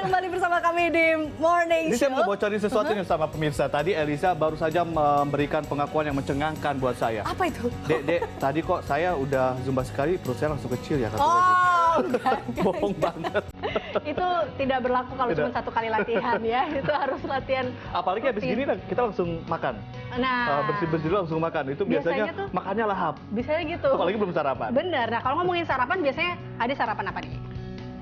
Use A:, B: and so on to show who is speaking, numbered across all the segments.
A: kembali bersama kami di Morning
B: Ini
A: Show.
B: saya mau bocorin sesuatu nih sama pemirsa. Tadi Eliza baru saja memberikan pengakuan yang mencengangkan buat saya.
A: Apa itu?
B: Dek, tadi kok saya udah zumba sekali, perut saya langsung kecil ya.
A: Oh,
B: Bohong banget.
A: itu tidak berlaku kalau
B: Tidak.
A: cuma satu kali latihan ya. Itu harus latihan.
B: Apalagi habis
A: rutin.
B: gini kita langsung makan.
A: Nah,
B: Bersih-bersih dulu langsung makan. Itu biasanya
A: biasanya tuh-
B: makannya lahap.
A: biasanya gitu.
B: Apalagi belum sarapan.
A: Bener. Nah, kalau ngomongin sarapan biasanya ada sarapan apa nih?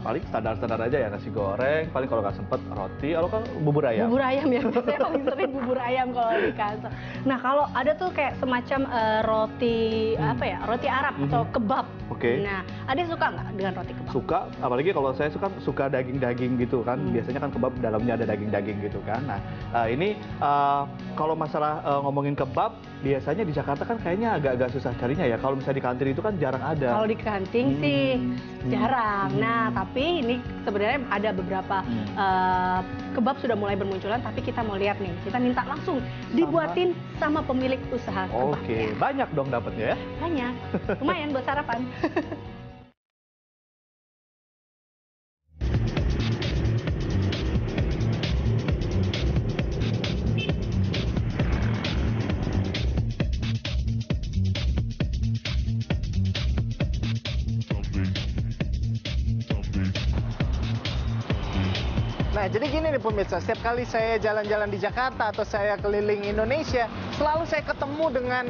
B: Paling standar-standar aja ya, nasi goreng. Paling kalau nggak sempet roti, atau kan bubur ayam.
A: Bubur ayam ya, biasanya paling sering bubur ayam kalau di kantor. Nah, kalau ada tuh kayak semacam roti apa ya, roti Arab atau kebab.
B: Oke.
A: Nah, ada suka nggak dengan roti kebab?
B: Suka, apalagi kalau saya suka daging-daging gitu kan. Biasanya kan kebab dalamnya ada daging-daging gitu kan. Nah, ini kalau masalah ngomongin kebab, biasanya di Jakarta kan kayaknya agak-agak susah carinya ya. Kalau misalnya di kantin itu kan jarang ada.
A: Kalau di kantin sih jarang. Nah, tapi ini sebenarnya ada beberapa kebab sudah mulai bermunculan, tapi kita mau lihat nih. Kita minta langsung dibuatin sama pemilik usaha kebabnya.
B: Oke, banyak dong dapatnya ya.
A: Banyak. Lumayan buat sarapan.
C: Nah, jadi gini nih pemirsa, setiap kali saya jalan-jalan di Jakarta atau saya keliling Indonesia, selalu saya ketemu dengan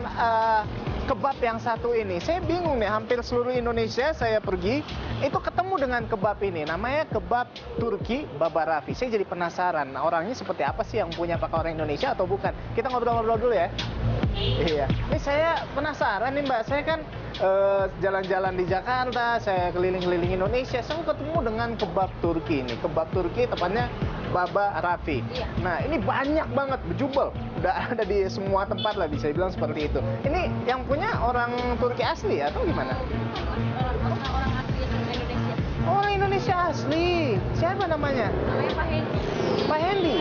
C: kebab yang satu ini. Saya bingung nih, hampir seluruh Indonesia saya pergi, itu ketemu dengan kebab ini. Namanya kebab Turki Baba Raffi. Saya jadi penasaran, orangnya seperti apa sih, yang punya apakah orang Indonesia atau bukan? Kita ngobrol-ngobrol dulu ya. Iya, ini saya penasaran nih Mbak, saya kan jalan-jalan di Jakarta, saya keliling-keliling Indonesia, saya ketemu dengan kebab Turki ini. Kebab Turki tepatnya Baba Raffi.
A: Iya.
C: Nah, ini banyak banget, bejubel. Udah ada di semua tempat lah, bisa dibilang seperti itu. Ini yang punya orang Turki asli atau gimana?
A: Orang asli Indonesia.
C: Orang Indonesia asli. Siapa namanya?
A: Namanya Pak Hendi.
C: Pak Hendi.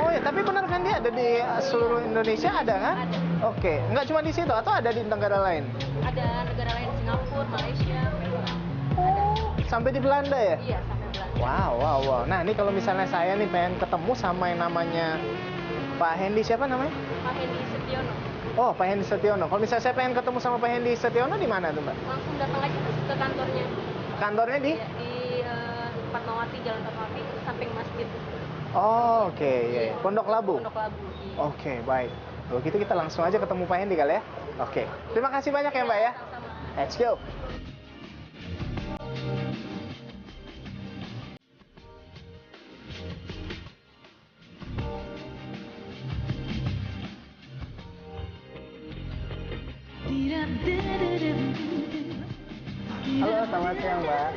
C: Oh ya, tapi benar kan dia ada di seluruh Indonesia, ada kan?
A: Ada.
C: Oke, nggak cuma di situ atau ada di negara lain?
A: Ada negara lain, Singapura, Malaysia.
C: Sampai di Belanda ya?
A: Iya, sampai Belanda.
C: Wow. Nah, ini kalau misalnya saya nih pengen ketemu sama yang namanya Pak Hendi, siapa namanya?
A: Pak Hendi Setiono.
C: Oh, Pak Hendi Setiono. Kalau misalnya saya pengen ketemu sama Pak Hendi Setiono, di mana tuh, Mbak?
A: Langsung datang aja ke kantornya.
C: Kantornya di?
A: Di Fatmawati, Jalan Fatmawati, samping masjid.
C: Oh, oke. Iya. Pondok Labu?
A: Pondok Labu. Iya.
C: Oke, baik. Kalau gitu kita langsung aja ketemu Pak Hendi kali ya? Oke. Terima kasih banyak ya, Mbak ya.
A: Sama-sama.
C: Let's go. Halo, selamat siang, Mbak.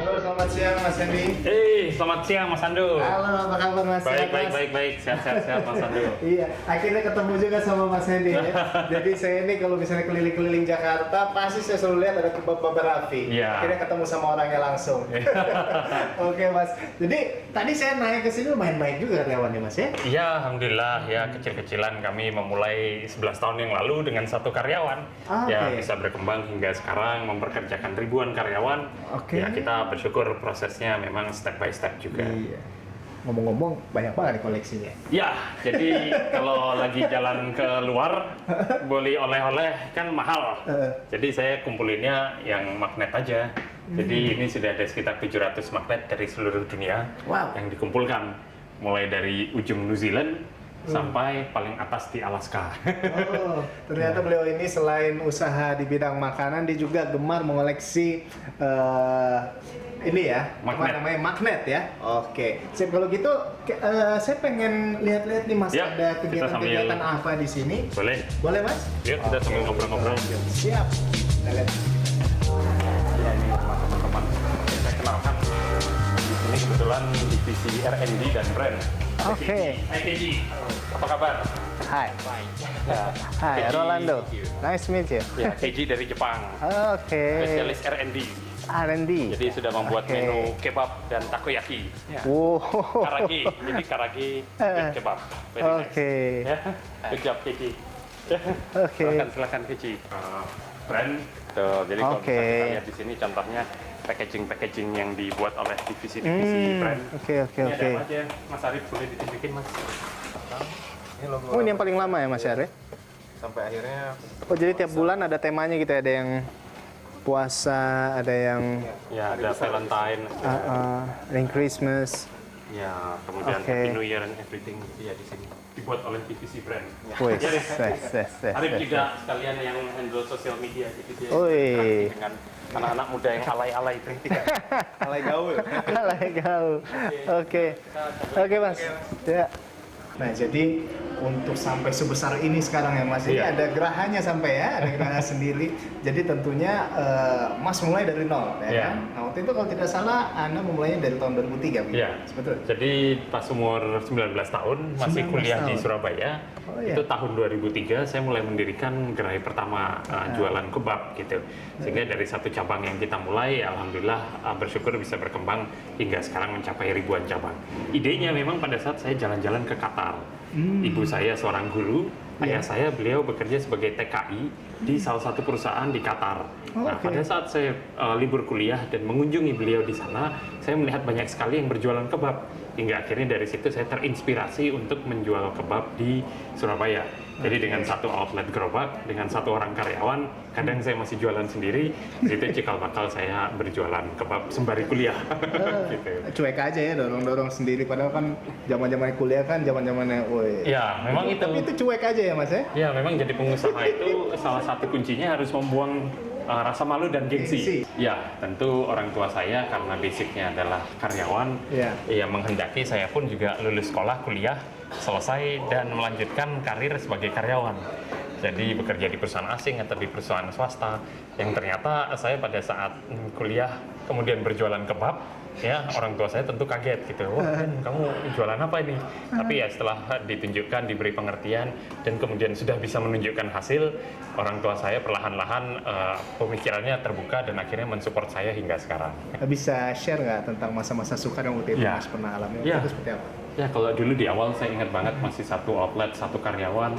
C: Halo, selamat siang, Mas Hendi.
D: Selamat siang Mas Andu.
C: Halo, apa kabar Mas? Sehat, Mas?
D: Baik. Sehat Mas Andu.
C: Iya, akhirnya ketemu juga sama Mas Hendi ya. Jadi saya ini kalau misalnya keliling-keliling Jakarta, pasti saya selalu lihat ada kebab Baba Raffi.
D: Iya.
C: Akhirnya ketemu sama orangnya langsung. Oke Mas, jadi tadi saya naik ke sini lumayan baik juga karyawannya Mas ya?
D: Iya, alhamdulillah ya, kecil-kecilan kami memulai 11 tahun yang lalu dengan satu karyawan.
C: Oke.
D: Ya bisa berkembang hingga sekarang memperkerjakan ribuan karyawan.
C: Oke.
D: Ya kita bersyukur prosesnya memang step by step juga.
C: Iya. Ngomong-ngomong, banyak banget nih koleksinya.
D: Ya, jadi kalau lagi jalan ke luar beli oleh-oleh kan mahal. Jadi saya kumpulinnya yang magnet aja. Jadi ini sudah ada sekitar 700 magnet dari seluruh dunia
C: Wow.
D: yang dikumpulkan. Mulai dari ujung New Zealand sampai paling atas di Alaska.
C: Oh, ternyata beliau ini selain usaha di bidang makanan, dia juga gemar mengoleksi ini ya, apa
D: Magnet.
C: namanya, magnet ya. Oke, sip, kalau gitu saya pengen lihat-lihat nih Mas,
D: Ya,
C: ada
D: kita
C: kegiatan-kegiatan
D: sambil-
C: apa di sini?
D: Boleh?
C: Boleh Mas?
D: Yuk kita sambil ngobrol-ngobrol.
C: Siap. Kita lihat.
D: Ya ini sama teman-teman. Saya kenalkan. Ini kebetulan divisi R&D dan brand.
C: Oke.
D: Hai KG, apa kabar?
C: Hai.
D: Ya.
C: Hai,
D: KG,
C: Rolando.
D: thank you.
C: Nice to meet you.
D: Ya, KG dari Jepang.
C: Oke.
D: Spesialis R&D.
C: R&D.
D: Jadi sudah membuat
C: Oke.
D: menu kebab dan takoyaki. Ya.
C: Wow.
D: Karagi, jadi karagi with kebab. Very nice.
C: Oke.
D: Ya, good job Kiki.
C: Oke.
D: Silakan Kiki. Brand. Tuh, jadi kalau
C: Oke.
D: bisa kita lihat di sini contohnya packaging yang dibuat oleh divisi-divisi brand.
C: Oke, oke,
D: Ini
C: oke.
D: ada apa aja? Mas Arif boleh ditunjukin Mas.
E: Ini logo
C: Oh, ini yang paling lama ya Mas Yare?
E: sampai akhirnya
C: Oh, jadi tiap bulan ada temanya gitu ya? Ada yang puasa, ada yang
D: Ya, ada Valentine.
C: ada yang Christmas.
D: Ya, kemudian
C: Oke.
D: Happy New Year and everything. Iya di sini. Dibuat oleh divisi brand.
C: Wih,
D: Ya, Arif.
C: ses.
D: Arif juga sekalian yang handle sosial media gitu dia.
C: Wih.
D: Dengan anak-anak muda yang alay-alay itu.
E: alay gaul.
C: Legal. Oke. Oke, Mas. Ya. Nah, jadi untuk sampai sebesar ini sekarang ya Mas, ini
D: Iya.
C: ada gerahanya sampai ya, ada geraha sendiri. Jadi tentunya Mas mulai dari nol, ya
D: Iya.
C: kan? Nah, waktu itu kalau tidak salah Anda memulainya dari tahun 2003, begitu?
D: Iya.
C: Betul.
D: Jadi pas umur 19 tahun, masih
C: 19
D: kuliah di
C: tahun.
D: Surabaya.
C: Oh, iya.
D: Itu tahun 2003 saya mulai mendirikan gerai pertama jualan kebab gitu. Sehingga dari satu cabang yang kita mulai, alhamdulillah bersyukur bisa berkembang hingga sekarang mencapai ribuan cabang. Idenya memang pada saat saya jalan-jalan ke Qatar. Ibu saya seorang guru, ayah saya beliau bekerja sebagai TKI di salah satu perusahaan di Qatar.
C: Oh,
D: Nah,
C: oke.
D: pada saat saya libur kuliah dan mengunjungi beliau di sana, saya melihat banyak sekali yang berjualan kebab. Hingga akhirnya dari situ saya terinspirasi untuk menjual kebab di Surabaya. Jadi dengan satu outlet gerobak, dengan satu orang karyawan, kadang saya masih jualan sendiri, di situ cikal bakal saya berjualan kebab sembari kuliah. gitu.
C: Cuek aja ya, dorong-dorong sendiri. Padahal kan zaman-zaman kuliah kan zaman-zamannya, woi.
D: Ya, memang itu.
C: Tapi itu cuek aja ya Mas ya?
D: Ya, memang jadi pengusaha itu salah satu kuncinya harus membuang rasa malu dan
C: Gengsi.
D: gengsi. Ya, tentu orang tua saya karena basicnya adalah karyawan,
C: Iya.
D: ya menghendaki saya pun juga lulus sekolah, kuliah, selesai dan melanjutkan karir sebagai karyawan. Jadi bekerja di perusahaan asing atau di perusahaan swasta, yang ternyata saya pada saat kuliah kemudian berjualan kebab, ya orang tua saya tentu kaget gitu. Wah, Ben, kamu jualan apa ini? Tapi ya setelah ditunjukkan, diberi pengertian, dan kemudian sudah bisa menunjukkan hasil, orang tua saya perlahan-lahan pemikirannya terbuka dan akhirnya mensupport saya hingga sekarang.
C: Bisa share nggak tentang masa-masa sukar yang waktu itu
D: Ya.
C: Mas pernah alami?
D: Ya.
C: Itu seperti apa?
D: Ya kalau dulu di awal saya ingat banget masih satu outlet, satu karyawan.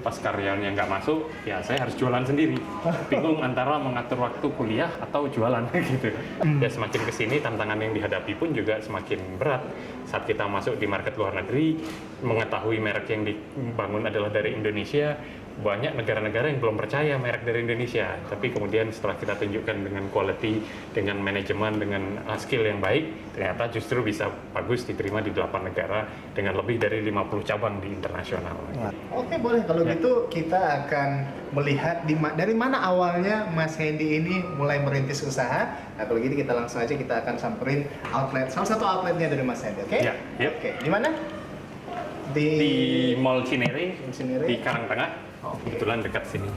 D: Pas karyawannya nggak masuk, ya saya harus jualan sendiri. Bingung antara mengatur waktu kuliah atau jualan gitu. Ya semakin kesini tantangan yang dihadapi pun juga semakin berat. Saat kita masuk di market luar negeri, mengetahui merek yang dibangun adalah dari Indonesia, banyak negara-negara yang belum percaya merek dari Indonesia. Tapi kemudian setelah kita tunjukkan dengan quality, dengan manajemen, dengan skill yang baik, ternyata justru bisa bagus diterima di 8 negara dengan lebih dari 50 cabang di internasional.
C: Oke, boleh. Kalau
D: Ya.
C: gitu kita akan melihat dari mana awalnya Mas Hendy ini mulai merintis usaha. Nah, kalau gitu kita langsung aja kita akan samperin outlet, salah satu outletnya dari Mas Hendy, oke?
D: Ya, yep.
C: Oke, di mana?
D: Di Mall Cinere,
C: Cinere.
D: di Karangtengah, kebetulan dekat sini.